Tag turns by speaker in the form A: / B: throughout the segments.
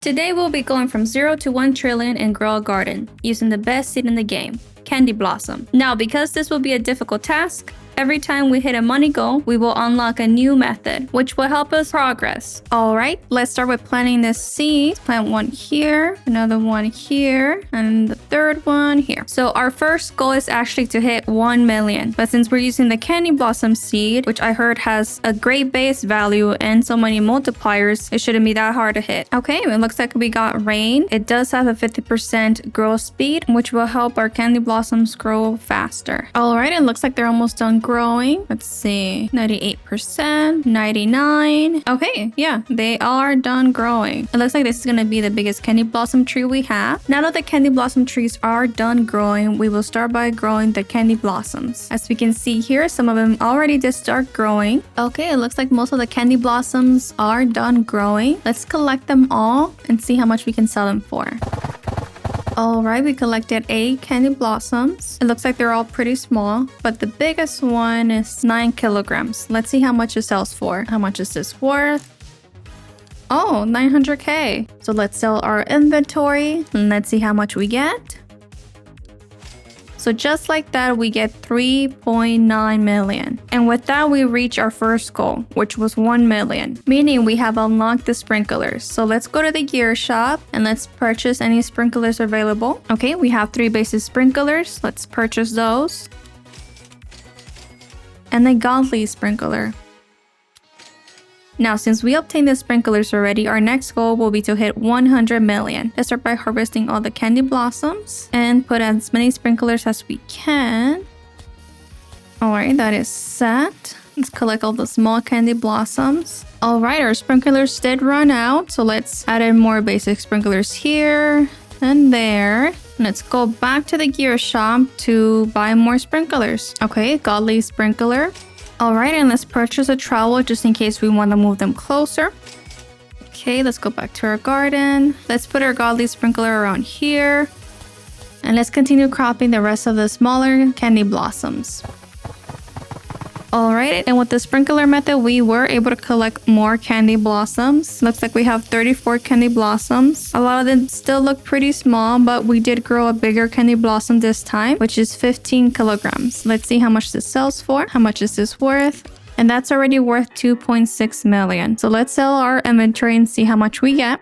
A: Today we'll be going from 0 to 1 trillion in Grow a Garden, using the best seed in the game, Candy Blossom. Now, because this will be a difficult task, every time we hit a money goal, we will unlock a new method, which will help us progress. Alright, let's start with planting this seed. Plant one here, another one here, and the third one here. So our first goal is actually to hit 1 million. But since we're using the Candy Blossom seed, which I heard has a great base value and so many multipliers, it shouldn't be that hard to hit. Okay, it looks like we got rain. It does have a 50% growth speed, which will help our candy blossoms grow faster. Alright, it looks like they're almost done growing. Let's see, 98%, 99. Okay, yeah, they are done growing. It looks like this is gonna be the biggest candy blossom tree we have. Now that the candy blossom trees are done growing, we will start by growing the candy blossoms. As we can see here, some of them already did start growing. Okay, it looks like most of the candy blossoms are done growing. Let's collect them all and see how much we can sell them for. Alright, we collected 8 candy blossoms. It looks like they're all pretty small, but the biggest one is 9 kilograms. Let's see how much it sells for. How much is this worth? Oh, 900k. So let's sell our inventory and let's see how much we get. So just like that, we get 3.9 million. And with that, we reach our first goal, which was 1 million, meaning we have unlocked the sprinklers. So let's go to the gear shop and let's purchase any sprinklers available. Okay, we have 3 basic sprinklers. Let's purchase those. And a godly sprinkler. Now, since we obtained the sprinklers already, our next goal will be to hit 100 million. Let's start by harvesting all the candy blossoms and put as many sprinklers as we can. Alright, that is set. Let's collect all the small candy blossoms. Alright, our sprinklers did run out, so let's add in more basic sprinklers here and there. Let's go back to the gear shop to buy more sprinklers. Okay, godly sprinkler. Alright, and let's purchase a trowel just in case we want to move them closer. Okay, let's go back to our garden. Let's put our godly sprinkler around here. And let's continue cropping the rest of the smaller candy blossoms. Alright, and with the sprinkler method, we were able to collect more candy blossoms. Looks like we have 34 candy blossoms. A lot of them still look pretty small, but we did grow a bigger candy blossom this time, which is 15 kilograms. Let's see how much this sells for. How much is this worth? And that's already worth 2.6 million. So let's sell our inventory and see how much we get.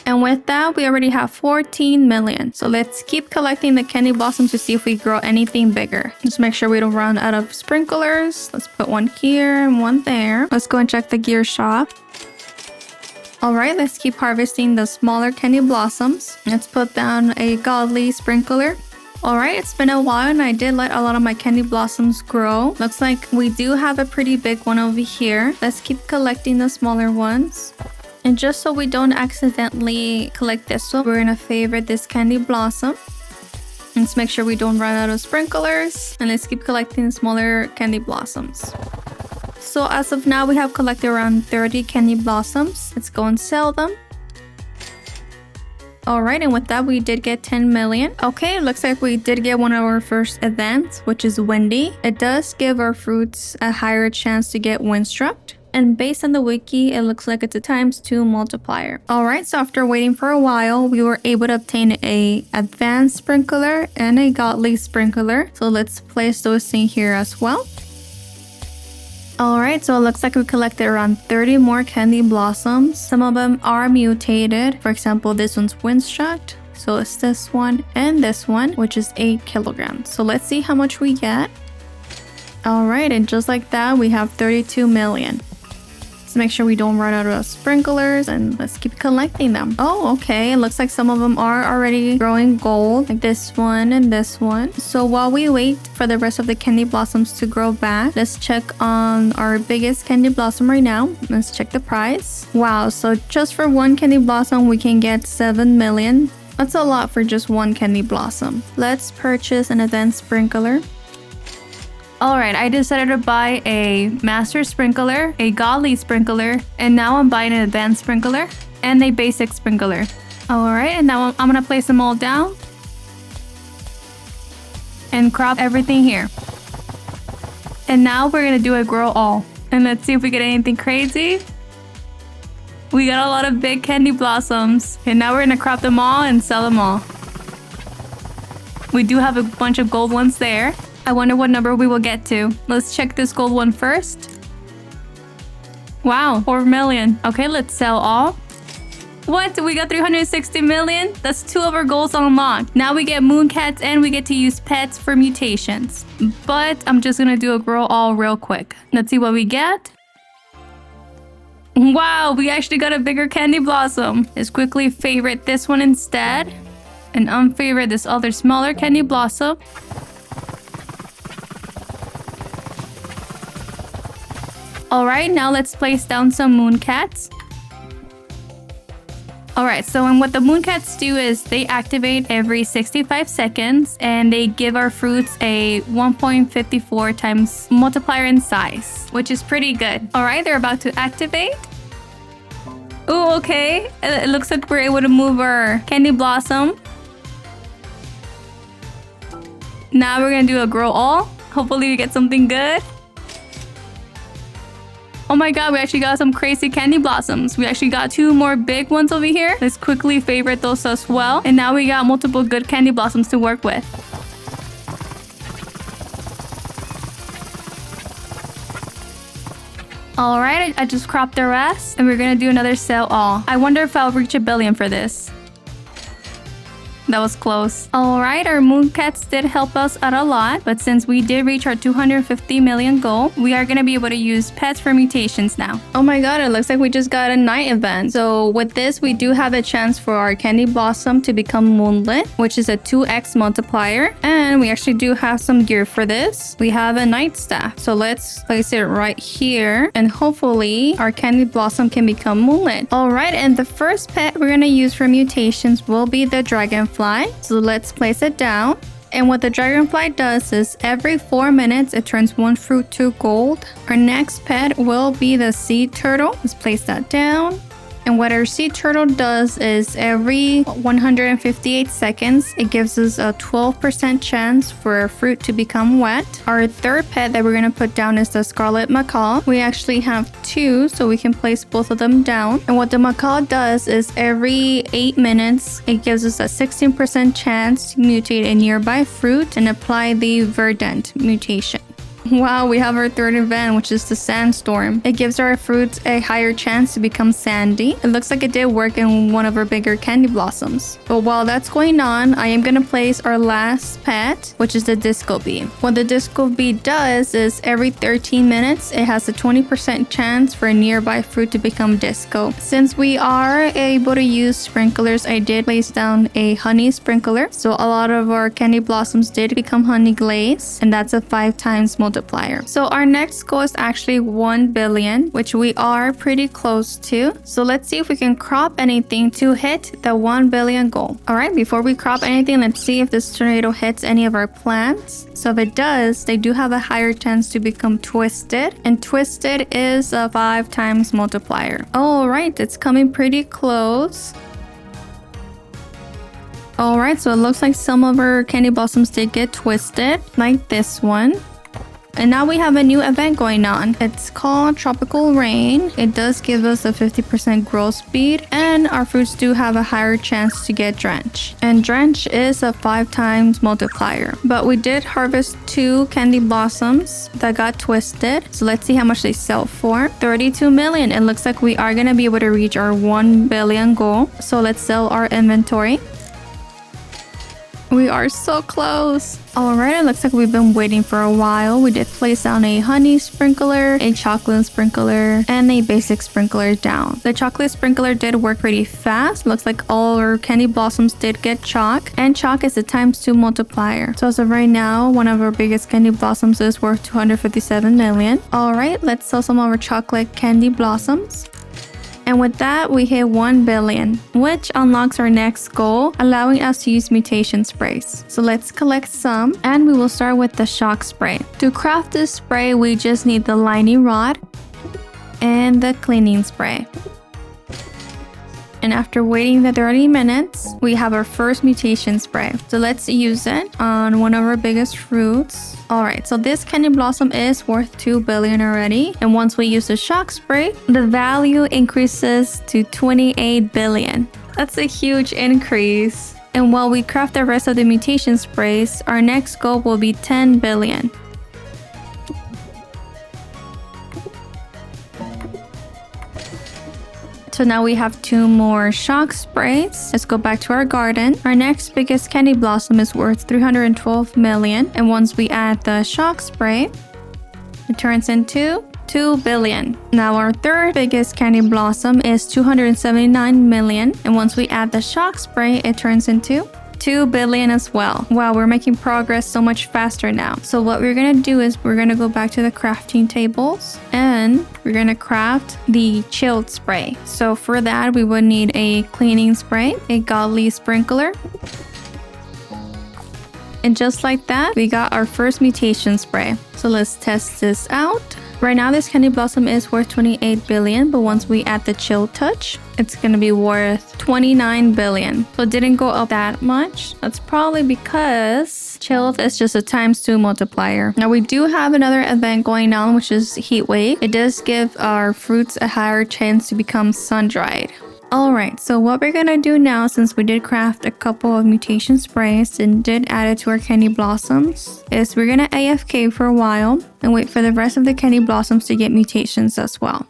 A: And with that, we already have 14 million. So let's keep collecting the candy blossoms to see if we grow anything bigger. Just make sure we don't run out of sprinklers. Let's put one here and one there. Let's go and check the gear shop. Alright, let's keep harvesting the smaller candy blossoms. Let's put down a godly sprinkler. Alright, it's been a while and I did let a lot of my candy blossoms grow. Looks like we do have a pretty big one over here. Let's keep collecting the smaller ones. And just so we don't accidentally collect this one, we're gonna favorite this candy blossom. Let's make sure we don't run out of sprinklers. And let's keep collecting smaller candy blossoms. So as of now, we have collected around 30 candy blossoms. Let's go and sell them. Alright, and with that, we did get 10 million. Okay, it looks like we did get one of our first events, which is windy. It does give our fruits a higher chance to get windstruck. And based on the wiki, it looks like it's a ×2 multiplier. Alright, so after waiting for a while, we were able to obtain a advanced sprinkler and a godly sprinkler. So let's place those in here as well. Alright, so it looks like we collected around 30 more candy blossoms. Some of them are mutated. For example, this one's windstruck. So it's this one and this one, which is 8 kilograms. So let's see how much we get. Alright, and just like that, we have 32 million. Make sure we don't run out of sprinklers and let's keep collecting them. Oh, okay, it looks like some of them are already growing gold, like this one and this one. So while we wait for the rest of the candy blossoms to grow back, let's check on our biggest candy blossom right now. Let's check the price. Wow, so just for one candy blossom we can get 7 million. That's a lot for just one candy blossom. Let's purchase an advanced sprinkler. Alright, I decided to buy a master sprinkler, a godly sprinkler, and now I'm buying an advanced sprinkler and a basic sprinkler. Alright, and now I'm gonna place them all down and crop everything here. And now we're gonna do a grow all. And let's see if we get anything crazy. We got a lot of big candy blossoms. And now we're gonna crop them all and sell them all. We do have a bunch of gold ones there. I wonder what number we will get to. Let's check this gold one first. Wow, 4 million. Okay, let's sell all. What? We got 360 million? That's 2 of our goals unlocked. Now we get Mooncats and we get to use pets for mutations. But I'm just gonna do a grow all real quick. Let's see what we get. Wow, we actually got a bigger candy blossom. Let's quickly favorite this one instead. And unfavorite this other smaller candy blossom. Alright, now let's place down some Mooncats. Alright, so what the Mooncats do is they activate every 65 seconds and they give our fruits a 1.54 times multiplier in size, which is pretty good. Alright, they're about to activate. Oh, okay. It looks like we're able to move our candy blossom. Now we're gonna do a grow all. Hopefully we get something good. Oh my god, we actually got some crazy candy blossoms. We actually got 2 more big ones over here. Let's quickly favorite those as well. And now we got multiple good candy blossoms to work with. Alright, I just cropped the rest. And we're gonna do another sell all. I wonder if I'll reach 1 billion for this. That was close. Alright, our Mooncats did help us out a lot, but since we did reach our 250 million goal, we are going to be able to use pets for mutations now. Oh my god, it looks like we just got a night event. So with this, we do have a chance for our candy blossom to become moonlit, which is a 2x multiplier. And we actually do have some gear for this. We have a night staff. So let's place it right here. And hopefully our candy blossom can become moonlit. Alright, and the first pet we're going to use for mutations will be the dragonfly. So let's place it down. And what the dragonfly does is every 4 minutes it turns 1 fruit to gold. Our next pet will be the sea turtle. Let's place that down. And what our sea turtle does is every 158 seconds, it gives us a 12% chance for a fruit to become wet. Our third pet that we're going to put down is the scarlet macaw. We actually have 2, so we can place both of them down. And what the macaw does is every 8 minutes, it gives us a 16% chance to mutate a nearby fruit and apply the verdant mutation. Wow, we have our third event, which is the sandstorm. It gives our fruits a higher chance to become sandy. It looks like it did work in one of our bigger candy blossoms. But while that's going on, I am going to place our last pet, which is the disco bee. What the disco bee does is every 13 minutes, it has a 20% chance for a nearby fruit to become disco. Since we are able to use sprinklers, I did place down a honey sprinkler. So a lot of our candy blossoms did become honey glaze, and that's a 5 times multiplier. So our next goal is actually 1 billion, which we are pretty close to. So let's see if we can crop anything to hit the 1 billion goal. All right, before we crop anything, let's see if this tornado hits any of our plants. So if it does, they do have a higher chance to become twisted, and twisted is a 5 times multiplier. All right, it's coming pretty close. Alright, so it looks like some of our candy blossoms did get twisted, like this one. And now we have a new event going on. It's called Tropical Rain. It does give us a 50% growth speed, and our fruits do have a higher chance to get drenched. And drench is a 5 times multiplier. But we did harvest 2 candy blossoms that got twisted. So let's see how much they sell for. 32 million. It looks like we are going to be able to reach our 1 billion goal. So let's sell our inventory. We are so close. Alright, it looks like we've been waiting for a while. We did place down a honey sprinkler, a chocolate sprinkler, and a basic sprinkler down. The chocolate sprinkler did work pretty fast. Looks like all our candy blossoms did get chalk, and chalk is a ×2 multiplier. So as of right now, one of our biggest candy blossoms is worth 257 million. Alright, let's sell some of our chocolate candy blossoms. And with that, we hit 1 billion, which unlocks our next goal, allowing us to use mutation sprays. So let's collect some, and we will start with the shock spray. To craft this spray, we just need the lining rod and the cleaning spray. And after waiting the 30 minutes, we have our first mutation spray. So let's use it on one of our biggest fruits. Alright, so this candy blossom is worth 2 billion already. And once we use the shock spray, the value increases to 28 billion. That's a huge increase. And while we craft the rest of the mutation sprays, our next goal will be 10 billion. So now we have 2 more shock sprays. Let's go back to our garden. Our next biggest candy blossom is worth 312 million. And once we add the shock spray, it turns into 2 billion. Now our third biggest candy blossom is 279 million. And once we add the shock spray, it turns into 2 billion as well. Wow, we're making progress so much faster now. So what we're gonna do is we're gonna go back to the crafting tables and we're gonna craft the chilled spray. So for that, we would need a cleaning spray, a godly sprinkler, and just like that, we got our first mutation spray. So let's test this out. Right now, this candy blossom is worth 28 billion, but once we add the chill touch, it's gonna be worth 29 billion. So it didn't go up that much. That's probably because chilled is just a ×2 multiplier. Now we do have another event going on, which is heat wave. It does give our fruits a higher chance to become sun-dried. Alright, so what we're gonna do now, since we did craft a couple of mutation sprays and did add it to our candy blossoms, is we're gonna AFK for a while and wait for the rest of the candy blossoms to get mutations as well.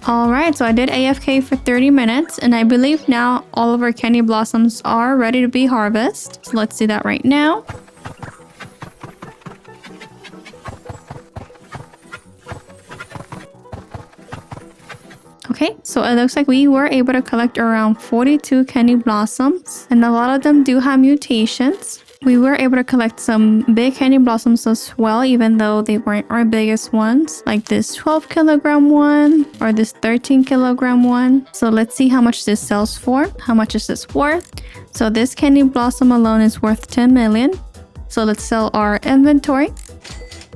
A: Alright, so I did AFK for 30 minutes and I believe now all of our candy blossoms are ready to be harvested. So let's do that right now. Okay, so it looks like we were able to collect around 42 candy blossoms and a lot of them do have mutations. We were able to collect some big candy blossoms as well, even though they weren't our biggest ones, like this 12 kilogram one or this 13 kilogram one. So let's see how much this sells for. How much is this worth? So this candy blossom alone is worth 10 million. So let's sell our inventory.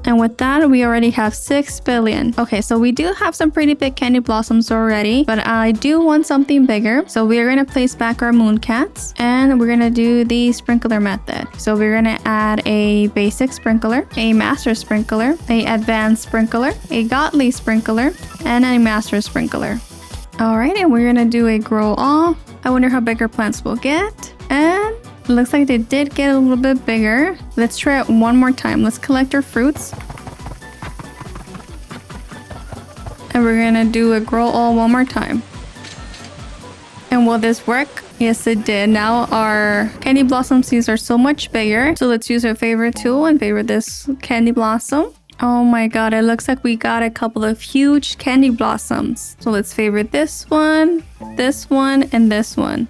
A: And with that, we already have 6 billion. Okay, so we do have some pretty big candy blossoms already, but I do want something bigger. So we're gonna place back our mooncats and we're gonna do the sprinkler method. So we're gonna add a basic sprinkler, a master sprinkler, a advanced sprinkler, a godly sprinkler, and a master sprinkler. All right, and we're gonna do a grow all. I wonder how big our plants will get. And it looks like they did get a little bit bigger. Let's try it one more time. Let's collect our fruits. And we're gonna do a grow all one more time. And will this work? Yes, it did. Now our candy blossom seeds are so much bigger. So let's use our favorite tool and favorite this candy blossom. Oh my god, it looks like we got a couple of huge candy blossoms. So let's favorite this one, and this one.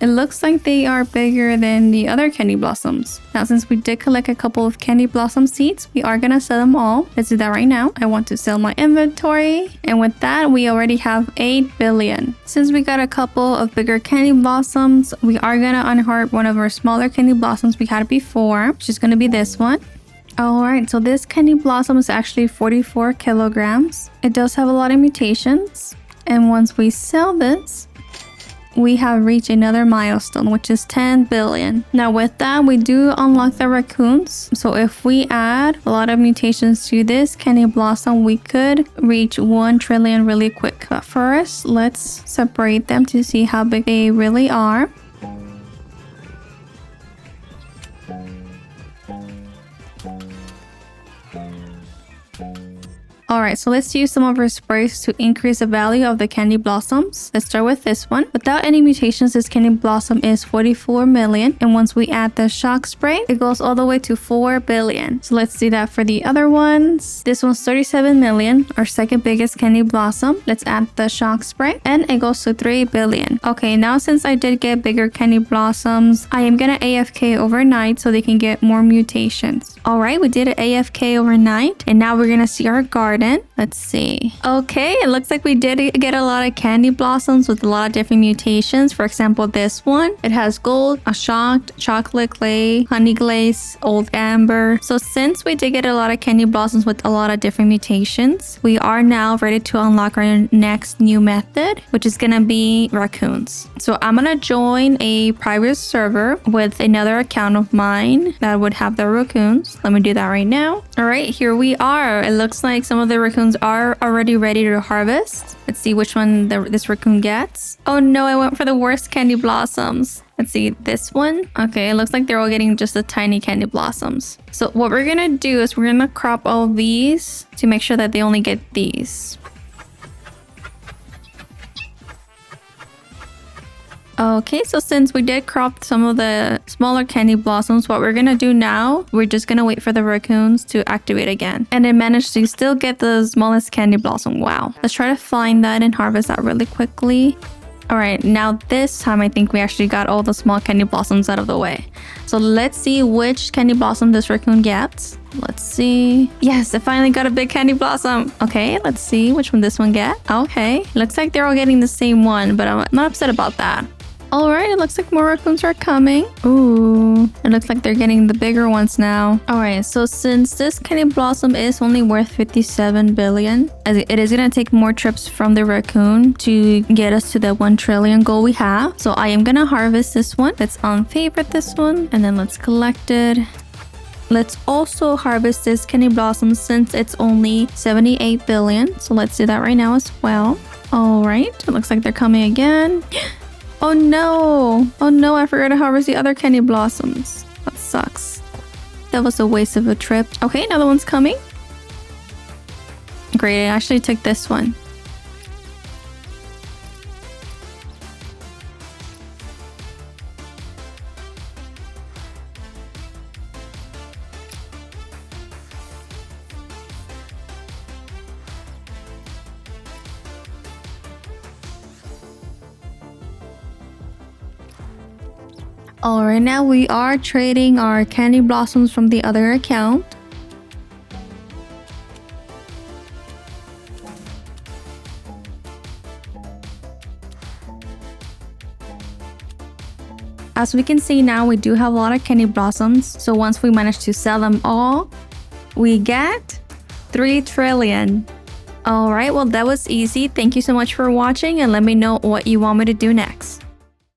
A: It looks like they are bigger than the other candy blossoms. Now, since we did collect a couple of candy blossom seeds, we are gonna sell them all. Let's do that right now. I want to sell my inventory. And with that, we already have 8 billion. Since we got a couple of bigger candy blossoms, we are gonna unheart one of our smaller candy blossoms we had before, which is gonna be this one. Alright, so this candy blossom is actually 44 kilograms. It does have a lot of mutations. And once we sell this, we have reached another milestone, which is 10 billion. Now with that, we do unlock the raccoons. So if we add a lot of mutations to this candy blossom, we could reach 1 trillion really quick. But first, let's separate them to see how big they really are. All right, so let's use some of our sprays to increase the value of the candy blossoms. Let's start with this one. Without any mutations, this candy blossom is 44 million. And once we add the shock spray, it goes all the way to 4 billion. So let's do that for the other ones. This one's 37 million, our second biggest candy blossom. Let's add the shock spray and it goes to 3 billion. Okay, now since I did get bigger candy blossoms, I am gonna AFK overnight so they can get more mutations. All right, we did an AFK overnight and now we're gonna see our garden. Let's see. Okay, it looks like we did get a lot of candy blossoms with a lot of different mutations. For example, this one, it has gold, a shocked, chocolate clay, honey glaze, old amber. So since we did get a lot of candy blossoms with a lot of different mutations, we are now ready to unlock our next new method, which is gonna be raccoons. So I'm gonna join a private server with another account of mine that would have the raccoons. Let me do that right now. All right, here we are. It looks like some of the raccoons are already ready to harvest. Let's see which one this raccoon gets. Oh no, I went for the worst candy blossoms. Let's see this one. Okay, it looks like they're all getting just the tiny candy blossoms. So what we're gonna do is we're gonna crop all these to make sure that they only get these. Okay, so since we did crop some of the smaller candy blossoms, what we're gonna do now, we're just gonna wait for the raccoons to activate again. And it managed to still get the smallest candy blossom. Wow. Let's try to find that and harvest that really quickly. All right, now this time I think we actually got all the small candy blossoms out of the way. So let's see which candy blossom this raccoon gets. Let's see. Yes, it finally got a big candy blossom. Okay, let's see which one this one get. Okay, looks like they're all getting the same one, but I'm not upset about that. All right, it looks like more raccoons are coming. Ooh, it looks like they're getting the bigger ones now. All right, so since this candy blossom is only worth 57 billion, as it is gonna take more trips from the raccoon to get us to the 1 trillion goal we have. So I am gonna harvest this one. Let's unfavorite this one and then let's collect it. Let's also harvest this candy blossom since it's only 78 billion. So let's do that right now as well. All right, it looks like they're coming again. Oh no! Oh no, I forgot to harvest the other candy blossoms. That sucks. That was a waste of a trip. Okay, another one's coming. Great, I actually took this one. Alright, now we are trading our candy blossoms from the other account. As we can see now, we do have a lot of candy blossoms. So once we manage to sell them all, we get 3 trillion. Alright, well that was easy. Thank you so much for watching and let me know what you want me to do next.